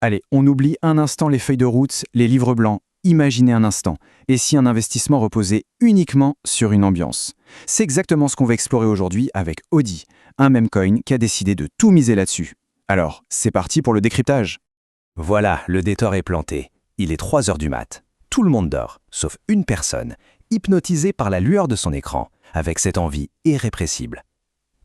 Allez, on oublie un instant les feuilles de route, les livres blancs. Imaginez un instant. Et si un investissement reposait uniquement sur une ambiance? C'est exactement ce qu'on va explorer aujourd'hui avec Audi, un meme coin qui a décidé de tout miser là-dessus. Alors, c'est parti pour le décryptage. Voilà, le détor est planté. Il est 3 heures du mat. Tout le monde dort, sauf une personne, hypnotisée par la lueur de son écran, avec cette envie irrépressible.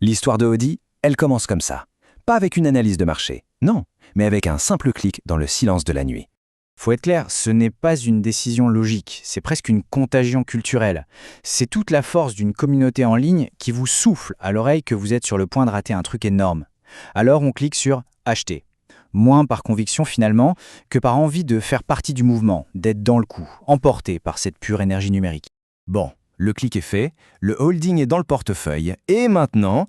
L'histoire de Audi, elle commence comme ça. Pas avec une analyse de marché, non, mais avec un simple clic dans le silence de la nuit. Faut être clair, ce n'est pas une décision logique, c'est presque une contagion culturelle. C'est toute la force d'une communauté en ligne qui vous souffle à l'oreille que vous êtes sur le point de rater un truc énorme. Alors on clique sur « Acheter ». Moins par conviction finalement que par envie de faire partie du mouvement, d'être dans le coup, emporté par cette pure énergie numérique. Bon, le clic est fait, le holding est dans le portefeuille, et maintenant,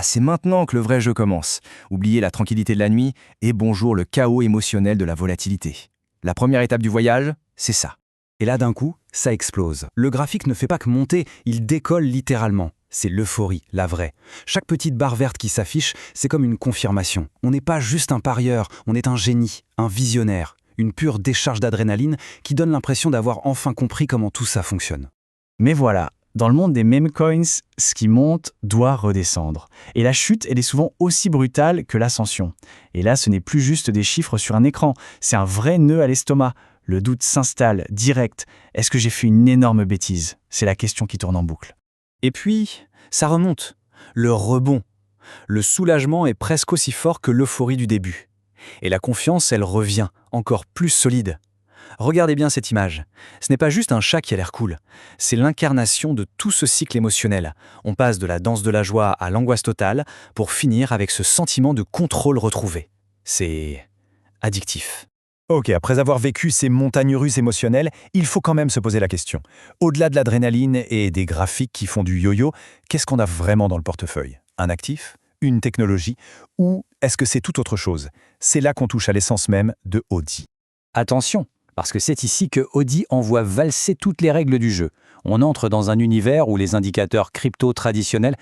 c'est maintenant que le vrai jeu commence. Oubliez la tranquillité de la nuit, et bonjour le chaos émotionnel de la volatilité. La première étape du voyage, c'est ça. Et là d'un coup, ça explose. Le graphique ne fait pas que monter, il décolle littéralement. C'est l'euphorie, la vraie. Chaque petite barre verte qui s'affiche, c'est comme une confirmation. On n'est pas juste un parieur, on est un génie, un visionnaire, une pure décharge d'adrénaline qui donne l'impression d'avoir enfin compris comment tout ça fonctionne. Mais voilà, dans le monde des meme coins, ce qui monte doit redescendre. Et la chute, elle est souvent aussi brutale que l'ascension. Et là, ce n'est plus juste des chiffres sur un écran, c'est un vrai nœud à l'estomac. Le doute s'installe, direct. Est-ce que j'ai fait une énorme bêtise? C'est la question qui tourne en boucle. Et puis, ça remonte. Le rebond. Le soulagement est presque aussi fort que l'euphorie du début. Et la confiance, elle revient, encore plus solide. Regardez bien cette image. Ce n'est pas juste un chat qui a l'air cool. C'est l'incarnation de tout ce cycle émotionnel. On passe de la danse de la joie à l'angoisse totale pour finir avec ce sentiment de contrôle retrouvé. C'est addictif. Ok, après avoir vécu ces montagnes russes émotionnelles, il faut quand même se poser la question. Au-delà de l'adrénaline et des graphiques qui font du yo-yo, qu'est-ce qu'on a vraiment dans le portefeuille? Un actif? Une technologie? Ou est-ce que c'est tout autre chose? C'est là qu'on touche à l'essence même de Audi. Attention, parce que c'est ici que Audi envoie valser toutes les règles du jeu. On entre dans un univers où les indicateurs crypto traditionnels,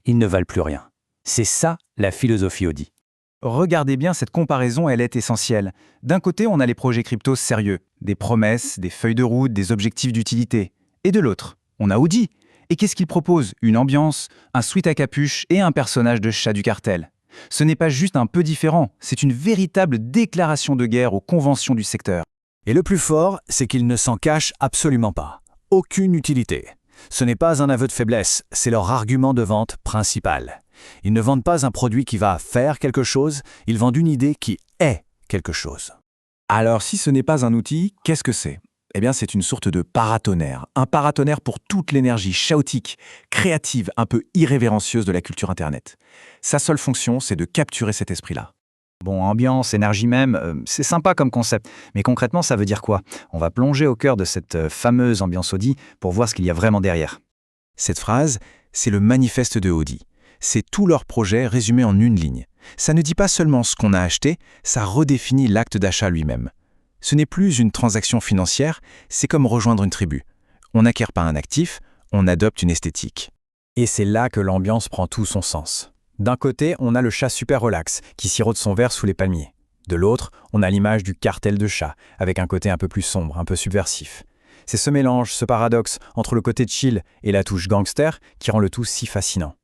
ils ne valent plus rien. C'est ça la philosophie Audi. Regardez bien, cette comparaison, elle est essentielle. D'un côté, on a les projets crypto sérieux, des promesses, des feuilles de route, des objectifs d'utilité. Et de l'autre, on a Audi. Et qu'est-ce qu'il propose? Une ambiance, un sweat à capuche et un personnage de chat du cartel. Ce n'est pas juste un peu différent, c'est une véritable déclaration de guerre aux conventions du secteur. Et le plus fort, c'est qu'il ne s'en cache absolument pas. Aucune utilité. Ce n'est pas un aveu de faiblesse, c'est leur argument de vente principal. Ils ne vendent pas un produit qui va faire quelque chose, ils vendent une idée qui est quelque chose. Alors si ce n'est pas un outil, qu'est-ce que c'est? Eh bien c'est une sorte de paratonnerre. Un paratonnerre pour toute l'énergie chaotique, créative, un peu irrévérencieuse de la culture Internet. Sa seule fonction, c'est de capturer cet esprit-là. Bon, ambiance, énergie même, c'est sympa comme concept. Mais concrètement, ça veut dire quoi? On va plonger au cœur de cette fameuse ambiance Audi pour voir ce qu'il y a vraiment derrière. Cette phrase, c'est le manifeste de Audi. C'est tout leur projet résumé en une ligne. Ça ne dit pas seulement ce qu'on a acheté, ça redéfinit l'acte d'achat lui-même. Ce n'est plus une transaction financière, c'est comme rejoindre une tribu. On n'acquiert pas un actif, on adopte une esthétique. Et c'est là que l'ambiance prend tout son sens. D'un côté, on a le chat super relax, qui sirote son verre sous les palmiers. De l'autre, on a l'image du cartel de chat, avec un côté un peu plus sombre, un peu subversif. C'est ce mélange, ce paradoxe, entre le côté chill et la touche gangster, qui rend le tout si fascinant.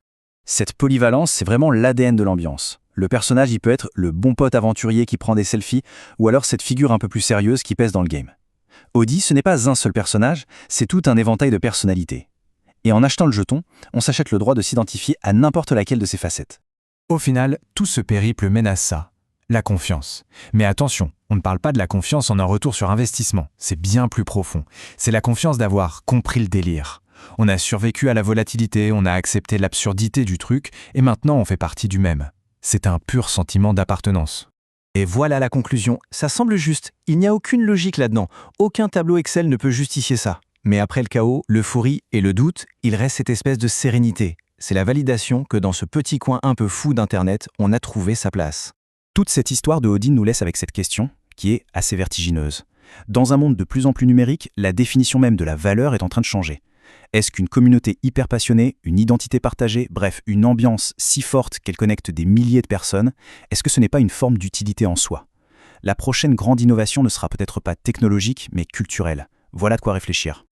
Cette polyvalence, c'est vraiment l'ADN de l'ambiance. Le personnage, il peut être le bon pote aventurier qui prend des selfies, ou alors cette figure un peu plus sérieuse qui pèse dans le game. Audi, ce n'est pas un seul personnage, c'est tout un éventail de personnalités. Et en achetant le jeton, on s'achète le droit de s'identifier à n'importe laquelle de ses facettes. Au final, tout ce périple mène à ça, la confiance. Mais attention, on ne parle pas de la confiance en un retour sur investissement, c'est bien plus profond. C'est la confiance d'avoir compris le délire. On a survécu à la volatilité, on a accepté l'absurdité du truc, et maintenant on fait partie du même. C'est un pur sentiment d'appartenance. Et voilà la conclusion. Ça semble juste. Il n'y a aucune logique là-dedans. Aucun tableau Excel ne peut justifier ça. Mais après le chaos, l'euphorie et le doute, il reste cette espèce de sérénité. C'est la validation que dans ce petit coin un peu fou d'Internet, on a trouvé sa place. Toute cette histoire de Audi nous laisse avec cette question, qui est assez vertigineuse. Dans un monde de plus en plus numérique, la définition même de la valeur est en train de changer. Est-ce qu'une communauté hyper passionnée, une identité partagée, bref, une ambiance si forte qu'elle connecte des milliers de personnes, est-ce que ce n'est pas une forme d'utilité en soi? La prochaine grande innovation ne sera peut-être pas technologique, mais culturelle. Voilà de quoi réfléchir.